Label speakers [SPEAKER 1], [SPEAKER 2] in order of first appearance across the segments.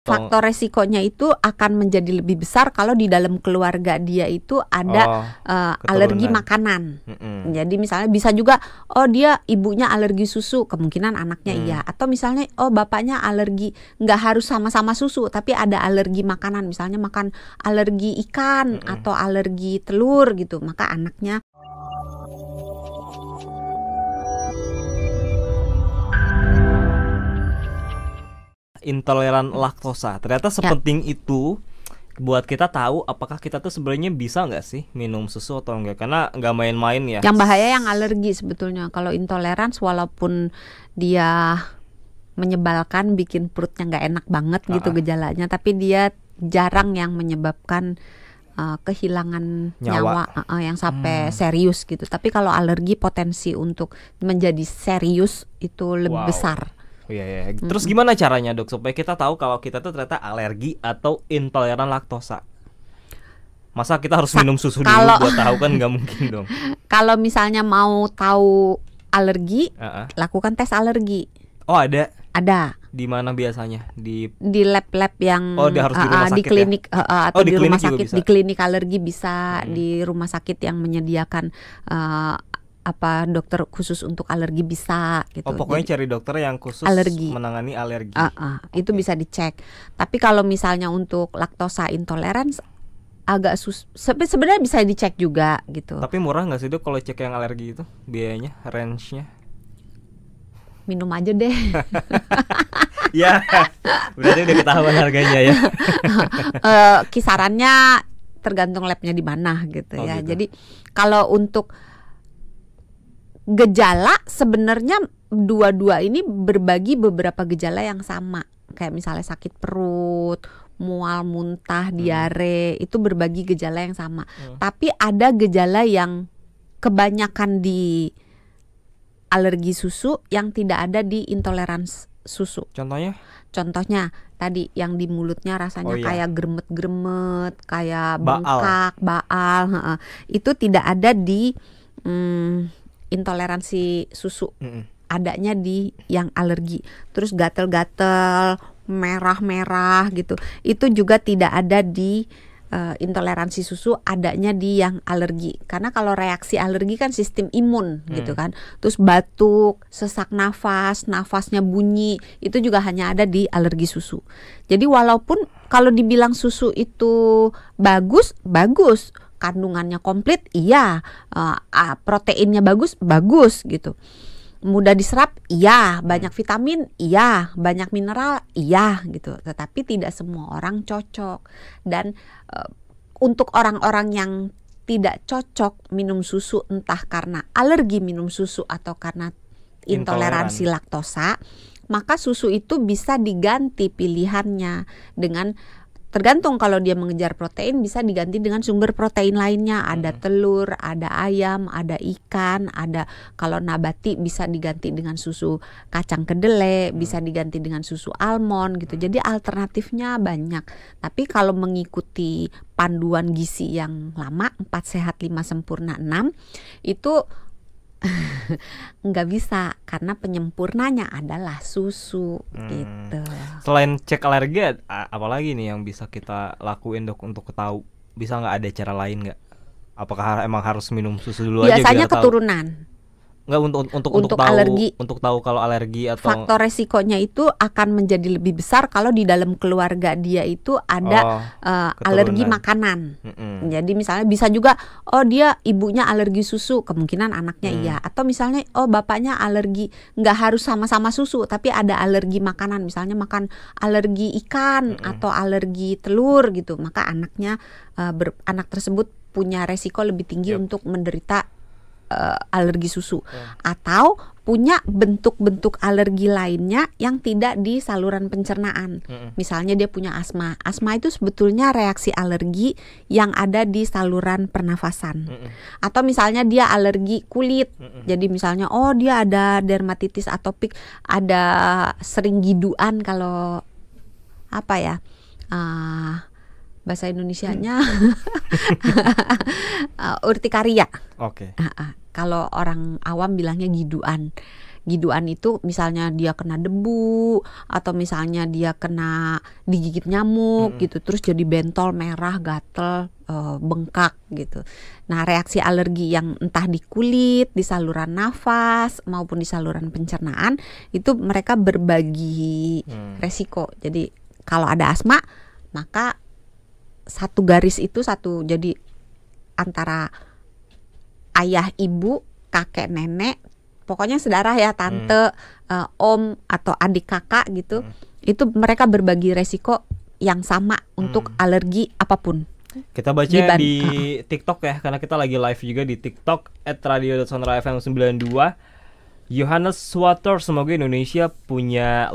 [SPEAKER 1] Faktor resikonya itu akan menjadi lebih besar kalau di dalam keluarga dia itu ada alergi makanan. Jadi misalnya bisa juga dia ibunya alergi susu, kemungkinan anaknya iya. Atau misalnya bapaknya alergi, nggak harus sama-sama susu tapi ada alergi makanan, misalnya makan alergi ikan atau alergi telur gitu, maka anaknya.
[SPEAKER 2] Intoleran laktosa ternyata sepenting itu buat kita tahu apakah kita tuh sebenarnya bisa nggak sih minum susu atau enggak, karena nggak main-main ya.
[SPEAKER 1] Yang bahaya yang alergi sebetulnya. Kalau intoleransi walaupun dia menyebalkan, bikin perutnya nggak enak banget gitu gejalanya, tapi dia jarang yang menyebabkan kehilangan nyawa yang sampai serius gitu. Tapi kalau alergi potensi untuk menjadi serius itu lebih besar.
[SPEAKER 2] Iya. Terus gimana caranya dok supaya kita tahu kalau kita tuh ternyata alergi atau intoleran laktosa? Masa kita harus minum susu dulu buat tahu, kan nggak mungkin dong.
[SPEAKER 1] Kalau misalnya mau tahu alergi, lakukan tes alergi.
[SPEAKER 2] Oh ada?
[SPEAKER 1] Ada.
[SPEAKER 2] Di mana biasanya? Di
[SPEAKER 1] lab-lab yang
[SPEAKER 2] harus di rumah sakit
[SPEAKER 1] di klinik
[SPEAKER 2] ya?
[SPEAKER 1] Atau di rumah sakit, di klinik alergi bisa, di rumah sakit yang menyediakan dokter khusus untuk alergi bisa gitu.
[SPEAKER 2] Pokoknya cari dokter yang khusus
[SPEAKER 1] alergi,
[SPEAKER 2] menangani alergi.
[SPEAKER 1] Itu bisa dicek. Tapi kalau misalnya untuk laktosa intolerans agak sebenarnya bisa dicek juga gitu.
[SPEAKER 2] Tapi murah nggak sih dok kalau cek yang alergi itu biayanya, range-nya?
[SPEAKER 1] Minum aja deh.
[SPEAKER 2] Ya, berarti udah ketahuan harganya ya.
[SPEAKER 1] Kisarannya tergantung labnya di mana gitu ya. Gitu. Jadi kalau untuk gejala sebenarnya dua-dua ini berbagi beberapa gejala yang sama. Kayak misalnya sakit perut, mual, muntah, diare, itu berbagi gejala yang sama. Tapi ada gejala yang kebanyakan di alergi susu yang tidak ada di intoleransi susu.
[SPEAKER 2] Contohnya? Contohnya
[SPEAKER 1] tadi yang di mulutnya rasanya kayak gremet-gremet, kayak bengkak, baal. Itu tidak ada di intoleransi susu. Adanya di yang alergi. Terus gatel-gatel, merah-merah gitu. Itu juga tidak ada di intoleransi susu, adanya di yang alergi. Karena kalau reaksi alergi kan sistem imun gitu kan. Terus batuk, sesak nafas, nafasnya bunyi, itu juga hanya ada di alergi susu. Jadi walaupun kalau dibilang susu itu bagus, kandungannya komplit, iya, proteinnya bagus gitu. Mudah diserap, iya, banyak vitamin, iya, banyak mineral, iya gitu. Tetapi tidak semua orang cocok. Dan untuk orang-orang yang tidak cocok minum susu, entah karena alergi minum susu atau karena intoleransi laktosa, maka susu itu bisa diganti pilihannya dengan, tergantung kalau dia mengejar protein bisa diganti dengan sumber protein lainnya. Ada telur, ada ayam, ada ikan, ada kalau nabati bisa diganti dengan susu kacang kedelai, bisa diganti dengan susu almond gitu. Jadi alternatifnya banyak. Tapi kalau mengikuti panduan gizi yang lama 4 sehat 5 sempurna 6 itu nggak bisa, karena penyempurnanya adalah susu gitu.
[SPEAKER 2] Selain cek alergi, apalagi nih yang bisa kita lakuin dok untuk tahu, bisa nggak ada cara lain nggak? Apakah emang harus minum susu dulu aja?
[SPEAKER 1] Biasanya keturunan.
[SPEAKER 2] Nggak, untuk tahu,
[SPEAKER 1] alergi,
[SPEAKER 2] untuk tahu kalau alergi atau
[SPEAKER 1] faktor resikonya itu akan menjadi lebih besar kalau di dalam keluarga dia itu ada alergi makanan. Jadi misalnya bisa juga dia ibunya alergi susu, kemungkinan anaknya iya. Atau misalnya bapaknya alergi, nggak harus sama-sama susu tapi ada alergi makanan, misalnya makan alergi ikan atau alergi telur gitu, maka anaknya anak tersebut punya resiko lebih tinggi untuk menderita alergi susu. Atau punya bentuk-bentuk alergi lainnya yang tidak di saluran pencernaan. Misalnya dia punya asma. Asma itu sebetulnya reaksi alergi yang ada di saluran pernafasan. Atau misalnya dia alergi kulit. Jadi misalnya dia ada dermatitis atopik, ada sering giduan, kalau apa ya? Bahasa Indonesianya urtikaria.
[SPEAKER 2] Oke.
[SPEAKER 1] Kalau orang awam bilangnya giduan giduan itu misalnya dia kena debu atau misalnya dia kena digigit nyamuk gitu, terus jadi bentol, merah, gatel, bengkak gitu. Nah, reaksi alergi yang entah di kulit, di saluran nafas maupun di saluran pencernaan itu mereka berbagi resiko. Jadi kalau ada asma maka satu garis itu satu, jadi antara ayah, ibu, kakek, nenek, pokoknya saudara ya, tante, om atau adik kakak gitu, itu mereka berbagi resiko yang sama untuk alergi apapun.
[SPEAKER 2] Kita baca di TikTok ya, karena kita lagi live juga di TikTok @radio.sonrafm92. Yohanes Water, semoga Indonesia punya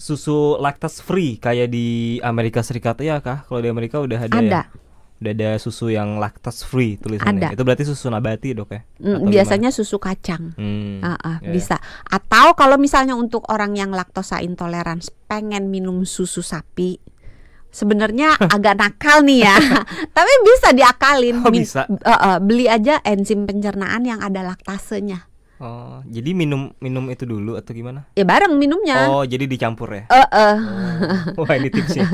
[SPEAKER 2] susu laktas free kayak di Amerika Serikat ya kah? Kalau di Amerika udah ada. Ya? Udah ada susu yang laktas free tulisannya. Itu berarti susu nabati, Dok ya?
[SPEAKER 1] Biasanya gimana? Susu kacang. Bisa. Atau kalau misalnya untuk orang yang laktosa intoleran pengen minum susu sapi, sebenarnya agak nakal nih ya. Tapi bisa diakalin.
[SPEAKER 2] Bisa.
[SPEAKER 1] Beli aja enzim pencernaan yang ada laktasenya.
[SPEAKER 2] Oh, jadi minum itu dulu atau gimana?
[SPEAKER 1] Ya bareng minumnya.
[SPEAKER 2] Oh, jadi dicampur ya? Wah, ini tipsnya.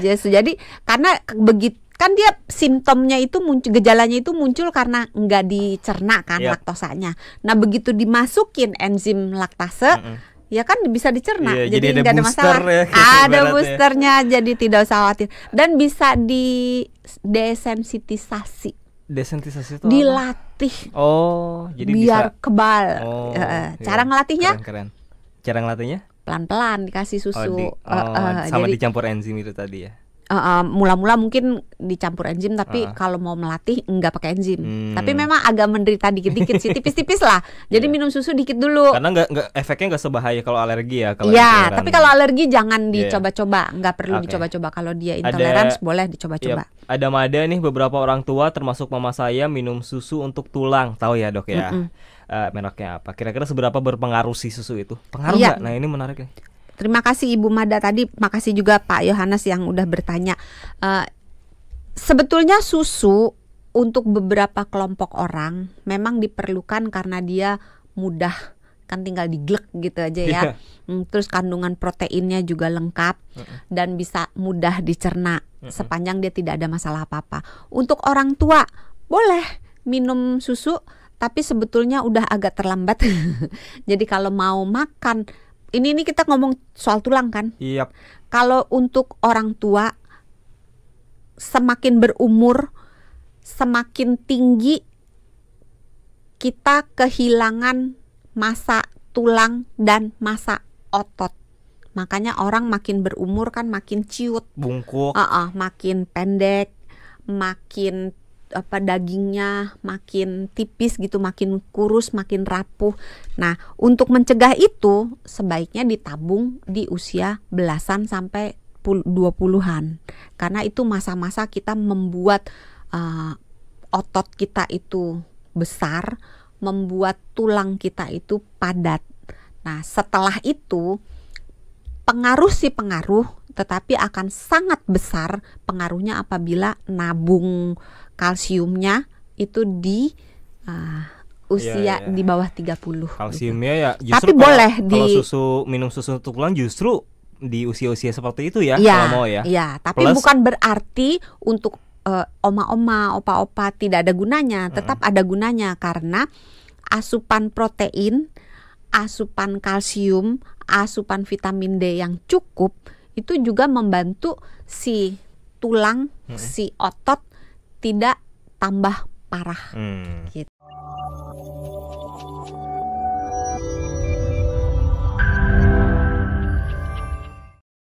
[SPEAKER 1] Jadi karena begitu kan dia simptomnya itu muncul, gejalanya itu muncul karena nggak dicerna kan laktosanya. Nah, begitu dimasukin enzim laktase, ya kan bisa dicerna. Jadi nggak ada masalah. Ya, ada boosternya, jadi tidak usah khawatir. Dan bisa di desensitisasi.
[SPEAKER 2] Desensitisasi itu
[SPEAKER 1] dilatih.
[SPEAKER 2] Oh, jadi
[SPEAKER 1] biar
[SPEAKER 2] bisa
[SPEAKER 1] kebal. Cara ngelatihnya?
[SPEAKER 2] Keren. Cara ngelatihnya?
[SPEAKER 1] Pelan-pelan dikasih susu.
[SPEAKER 2] Sama jadi, dicampur enzim itu tadi ya.
[SPEAKER 1] Mula-mula mungkin dicampur enzim, tapi kalau mau melatih nggak pakai enzim. Tapi memang agak menderita dikit-dikit sih, tipis-tipis lah. Jadi minum susu dikit dulu.
[SPEAKER 2] Karena nggak efeknya nggak sebahaya kalau alergi ya.
[SPEAKER 1] Iya, tapi kalau alergi jangan dicoba-coba, nggak perlu dicoba-coba. Kalau dia intoleransi boleh dicoba-coba.
[SPEAKER 2] Ada Mada nih, beberapa orang tua termasuk mama saya minum susu untuk tulang, tahu ya Dok ya. Mereknya apa? Kira-kira seberapa berpengaruh sih susu itu? Pengaruh nggak? Nah ini menarik nih.
[SPEAKER 1] Terima kasih Ibu Mada tadi, makasih juga Pak Yohanes yang udah bertanya. Sebetulnya susu untuk beberapa kelompok orang memang diperlukan karena dia mudah, kan tinggal diglek gitu aja ya. Terus kandungan proteinnya juga lengkap dan bisa mudah dicerna sepanjang dia tidak ada masalah apa-apa. Untuk orang tua boleh minum susu, tapi sebetulnya udah agak terlambat. Jadi kalau mau makan, ini kita ngomong soal tulang kan?
[SPEAKER 2] Yep.
[SPEAKER 1] Kalau untuk orang tua, semakin berumur, semakin tinggi kita kehilangan massa tulang dan massa otot. Makanya orang makin berumur kan makin ciut,
[SPEAKER 2] bungkuk,
[SPEAKER 1] makin pendek, makin dagingnya makin tipis gitu, makin kurus, makin rapuh. Nah, untuk mencegah itu sebaiknya ditabung di usia belasan sampai 20-an. Karena itu masa-masa kita membuat otot kita itu besar, membuat tulang kita itu padat. Nah, setelah itu pengaruh, tetapi akan sangat besar pengaruhnya apabila nabung kalsiumnya itu di usia di bawah 30.
[SPEAKER 2] Kalsiumnya ya justru
[SPEAKER 1] tapi boleh
[SPEAKER 2] kalau minum susu untuk tulang justru di usia-usia seperti itu ya, kalau mau ya.
[SPEAKER 1] Iya, tapi bukan berarti untuk oma-oma, opa-opa tidak ada gunanya, tetap ada gunanya karena asupan protein, asupan kalsium, asupan vitamin D yang cukup itu juga membantu si tulang, si otot tidak tambah parah. Gitu.